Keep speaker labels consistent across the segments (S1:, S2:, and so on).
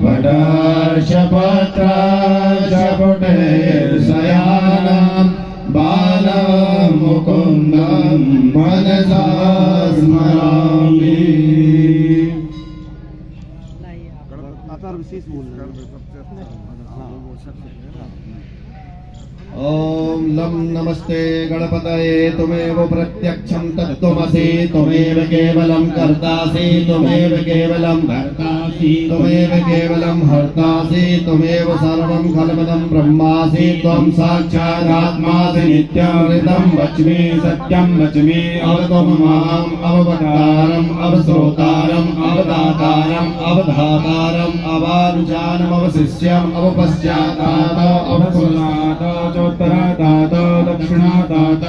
S1: वटर्षपत्रशपुटेशयानं बालमुकुन्दं मनसा स्मरामि। ओम लं नमस्ते गणपतये त्वमेव प्रत्यक्षं तत्त्वमसि त्वमेव केवलं कर्तासि त्वमेव केवलं भर्तासि त्वमेव केवलं हर्तासि त्वमेव सर्वं खलपदं ब्रह्मासि त्वं साक्षादात्मासि नित्यमृतं वच्मि सत्यं वच्मि अवतममाम् अववक्तारम् अवश्रोतारम् अवदातारम् अवधातारम् अवानुजानम् अवशिष्यम् अवपश्चातात् अवपुनात् उत्तरातात दक्षिणातात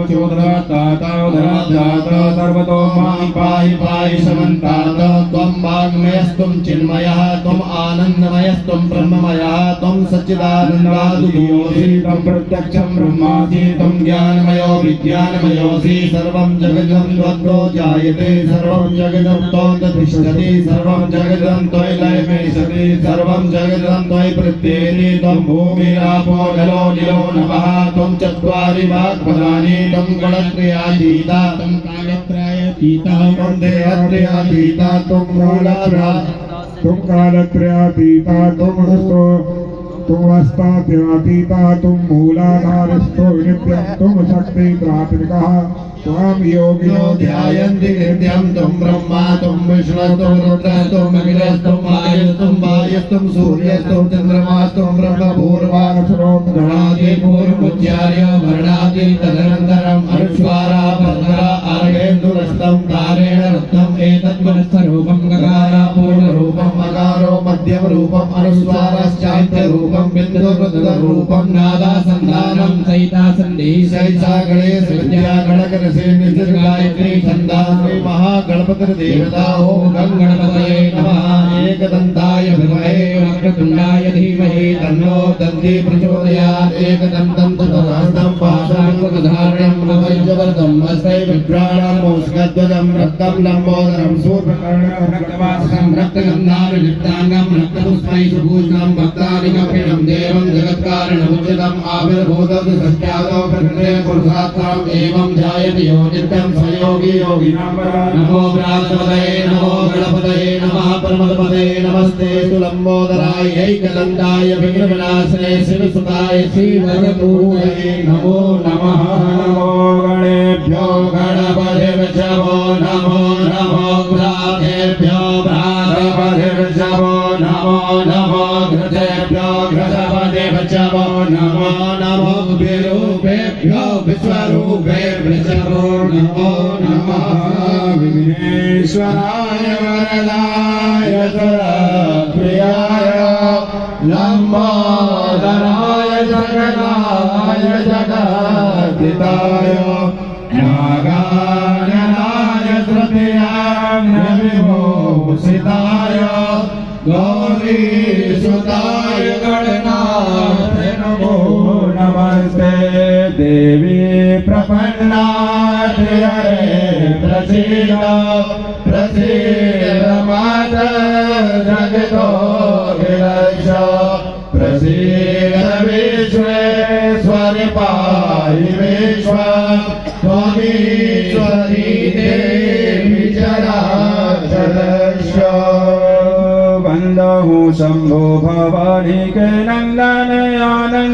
S1: चोदरातात उदरातात सर्वतो मां पाहि पाहि समन्तात। त्वं वाङ्मयस्त्वं चिन्मयः त्वं आनन्दमयस्त्वं ब्रह्ममयः त्वं सच्चिदानन्दादियोऽसि त्वं प्रत्यक्षं ब्रह्मासि त्वं ज्ञानमयो विज्ञानमयोऽसि सर्वं जगदं त्वद्दो जायते सर्वं जगदं त्वद्तिष्ठति सर्वं जगदं त्वयि लयमेषति सर्वं जगदं त्वयि प्रत्येति त्वं भूमिरापो जलो निलो नमः। त्वं चत्वारि वाक्पदानि त्वं गणत्रयातीता त्वं कालत्रयातीता त्वं देहत्रयातीता त्वं कालत्रयातीता त्वं अस्तात्यतीता त्वं मूलाधारस्थो नित्यं त्वं शक्तित्रात्मिकः त्वां योगिनो ध्यायन्ति नित्यं त्वं ब्रह्मा त्वं विष्णु त्वं रुद्र त्वं अखिलस्त्वं वायुस्त्वं वायुस्त्वं सूर्यस्त्वं चन्द्रमास्त्वं ब्रह्मपूर्वाक्षरो गणादिपूर्वमुच्चार्य वर्णादि तदनन्तरम् अनुस्वारा भद्रा अर्घेन्दुरस्तं तारेण रत्नम् एतद्वनस्थरूपं गकारा पूर्णरूपं मकारो मध्यमरूपम् अनुस्वारश्चान्त्यरूपं बिन्दुवृत्तरूपं नादासन्धानं सहिता सन्धिः सहिता गणेश विद्या गणकर गायत्री छंदाश्री महागणपति देवता ओम गणपतये नमः। एकदंताय विद्महे वक्रतुंडाय धीमहि तन्नो दन्ती प्रचोदयात्। एकदन्तं चतुर्हस्तं पाशाङ्कुशधारणं नवैजवरदं हस्तै विभ्राणं मूषकध्वजं रक्तं लम्बोदरं शूर्पकर्णं रक्तवासं रक्तगन्धानं लिप्ताङ्गं रक्तपुष्पैः सुपूजितं भक्तादिकप्रियं देवं जगत्कारणमुच्यतम् आविर्भूतं सत्यादौ प्रकृते पुरुषार्थम् एवं ध्यायति यो नित्यं स्वयोगी योगिनां नमो व्रातपतये नमो गणपतये नमः परमपतये नमस्ते लंबोदराय ऐकदन्ताय विघ्नविनाशने शिवसुताय श्रीवरदूतये नमो नमः। नमो गणेभ्यो गणपतिर्वचवो नमो नमो ग्राहेभ्यो भ्रातपतिर्वचवो नमो नमो घृतेभ्यो घृतपतिर्वचवो नमो नमो विरूपेभ्यो विश्वरूपेभ्यो नमो नमः। विघ्नेश्वराय वरदाय प्रियाय लंबोदराय जगदाय जगद्दिताय नागाननाय तृतीयाय विभूषिताय गौरीसुताय गणनाथ नमो नमस्ते। देवी प्रपन्नाथ हरे प्रसीद प्रसीद माता जगतो विरक्ष प्रसीद विश्वेश्वरि पाहि विश्व त्वमीश्वरी देवी जराचरस्य। वन्दहु शम्भो भवानी के नन्दन आनन्द